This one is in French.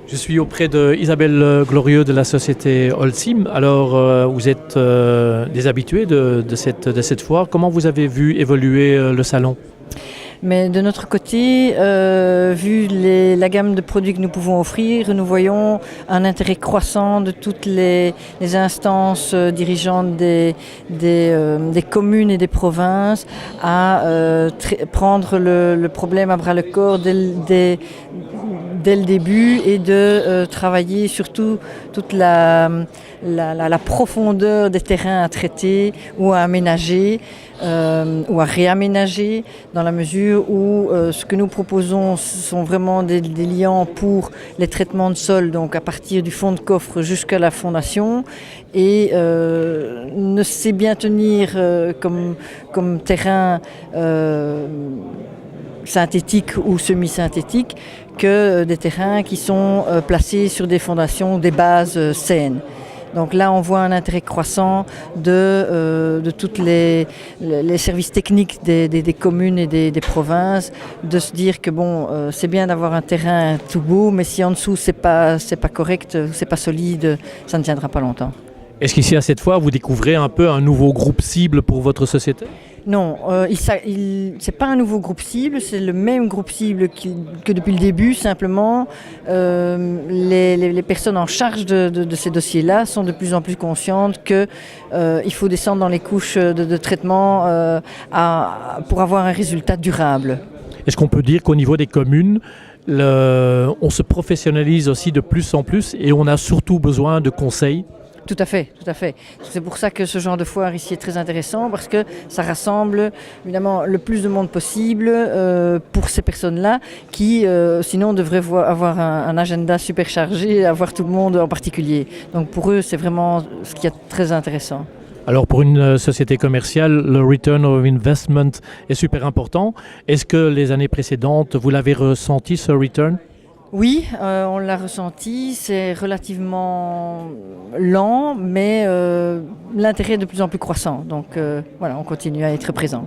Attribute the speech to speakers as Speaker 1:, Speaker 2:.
Speaker 1: Je suis auprès de Isabelle Glorieux de la société Holcim. Alors, vous êtes des habitués de cette foire. Comment vous avez vu évoluer le salon?
Speaker 2: Mais de notre côté, vu la gamme de produits que nous pouvons offrir, nous voyons un intérêt croissant de toutes les instances dirigeantes des communes et des provinces à prendre le problème à bras-le-corps dès le début et de travailler surtout toute la profondeur des terrains à traiter ou à aménager ou à réaménager, dans la mesure où ce que nous proposons sont vraiment des liants pour les traitements de sol, donc à partir du fond de coffre jusqu'à la fondation, et ne sait bien tenir comme terrain synthétique ou semi-synthétique que des terrains qui sont placés sur des fondations, des bases saines. Donc là, on voit un intérêt croissant de tous les services techniques des communes et des provinces, de se dire que c'est bien d'avoir un terrain tout beau, mais si en dessous c'est pas correct, c'est pas solide, ça ne tiendra pas longtemps.
Speaker 1: Est-ce qu'ici, à cette fois, vous découvrez un peu un nouveau groupe cible pour votre société?
Speaker 2: Non, c'est pas un nouveau groupe cible, c'est le même groupe cible que depuis le début. Simplement, les personnes en charge de ces dossiers-là sont de plus en plus conscientes qu'il faut descendre dans les couches de traitement pour avoir un résultat durable.
Speaker 1: Est-ce qu'on peut dire qu'au niveau des communes, on se professionnalise aussi de plus en plus et on a surtout besoin de conseils?
Speaker 2: Tout à fait, tout à fait. C'est pour ça que ce genre de foire ici est très intéressant, parce que ça rassemble évidemment le plus de monde possible pour ces personnes-là qui sinon devraient avoir un agenda super chargé, avoir tout le monde en particulier. Donc pour eux, c'est vraiment ce qui est très intéressant.
Speaker 1: Alors pour une société commerciale, le return of investment est super important. Est-ce que les années précédentes, vous l'avez ressenti, ce return?
Speaker 2: Oui, on l'a ressenti, c'est relativement lent, mais l'intérêt est de plus en plus croissant. Donc voilà, on continue à être présent.